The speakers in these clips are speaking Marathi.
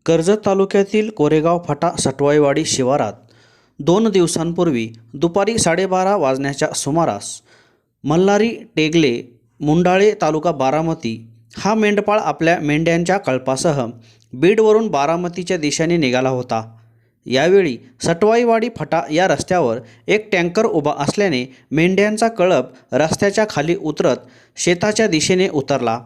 कर्जत तालुक्यातील कोरेगाव फाटा सटवाईवाडी शिवारात 2 दिवसांपूर्वी दुपारी 12:30 वाजण्याच्या सुमारास मल्हारी टेगले मुंडाळे तालुका बारामती हा मेंढपाळ आपल्या मेंढ्यांच्या कळपासह बीडवरून बारामतीच्या दिशेने निघाला होता। यावेळी सटवाईवाडी फाटा या रस्त्यावर एक टँकर उभा असल्याने मेंढ्यांचा कळप रस्त्याच्या खाली उतरत शेताच्या दिशेने उतरला।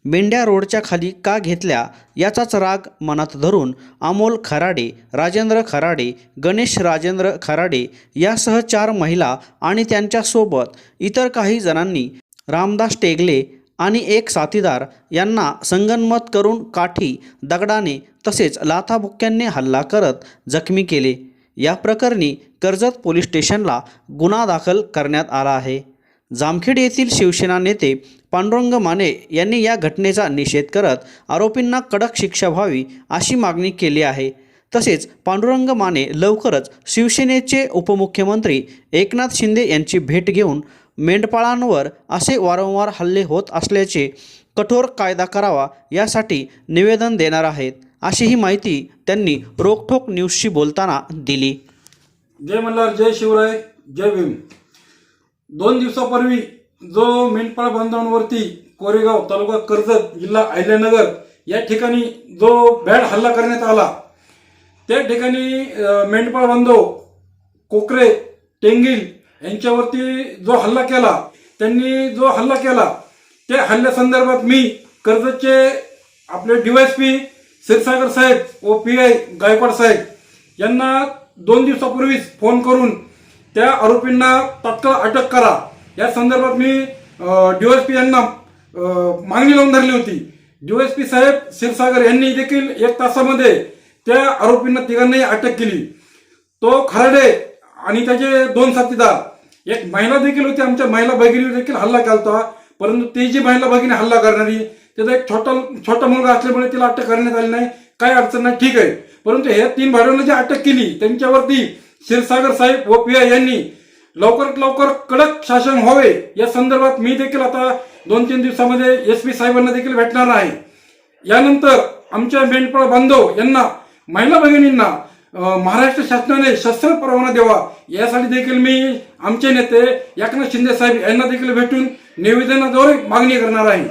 मेंढ्या रोडच्या खाली का घेतल्या याचाच राग मनात धरून अमोल खराडे, राजेंद्र खराडे, गणेश राजेंद्र खराडे यासह 4 महिला आणि त्यांच्यासोबत इतर काही जणांनी रामदास टेगले आणि एक साथीदार यांना संगनमत करून काठी, दगडाने तसेच लाथाबुक्क्यांनी हल्ला करत जखमी केले। या प्रकरणी कर्जत पोलीस स्टेशनला गुन्हा दाखल करण्यात आला आहे। जामखेड येथील शिवसेना नेते पांडुरंग माने यांनी या घटनेचा निषेध करत आरोपींना कडक शिक्षा व्हावी अशी मागणी केली आहे। तसेच पांडुरंग माने लवकरच शिवसेनेचे उपमुख्यमंत्री एकनाथ शिंदे यांची भेट घेऊन मेंढपाळांवर असे वारंवार हल्ले होत असल्याचे कठोर कायदा करावा यासाठी निवेदन देणार आहेत, अशीही माहिती त्यांनी रोकठोक न्यूजशी बोलताना दिली। जय मल्हार, जय शिवराय, जय भीम। 2 दिवसापूर्वी जो मेंढपाळ बांधवांवरती कोरेगाव तालुका कर्जत जिल्हा अहिल्यानगर या ठिकाणी जो भ्याड हल्ला करण्यात आला, त्या ठिकाणी मेंढपाळ बांधव कोकरे, टेंगिल यांच्यावरती जो हल्ला केला, त्यांनी जो हल्ला केला त्या हल्ल्यासंदर्भात मी कर्जतचे आपले DYSP क्षीरसागर साहेब व PI गायकवाड साहेब यांना 2 दिवसापूर्वीच फोन करून त्या आरोपींना तात्काळ अटक करा या संदर्भात मी DYSP यांना मागणी लावून धरली होती। DYSP साहेब क्षीरसागर यांनी देखील 1 तासामध्ये त्या आरोपींना तिघांनाही अटक केली। तो खराडे आणि त्याचे 2 साथीदार, एक महिला देखील होती, आमच्या महिला भगिनीवर देखील हल्ला केला होता, परंतु ती जी महिला भगिनी हल्ला करणारी त्याचा एक छोटा मुलगा असल्यामुळे तिला अटक करण्यात आली नाही, काही अडचण नाही, ठीक आहे। परंतु हे 3 भाड्यांना जी अटक केली त्यांच्यावरती क्षीरसागर साहेब व PI यांनी लवकरात लवकर कडक शासन व्हावे या संदर्भात मी देखील आता 2-3 दिवसामध्ये SP साहेबांना देखील भेटणार आहे। यानंतर आमच्या मेंढपाळ बांधव यांना, महिला भगिनींना महाराष्ट्र शासनाने शस्त्र परवाना द्यावा यासाठी देखील मी आमचे नेते एकनाथ शिंदे साहेब यांना देखील भेटून निवेदनाद्वारे मागणी करणार आहे।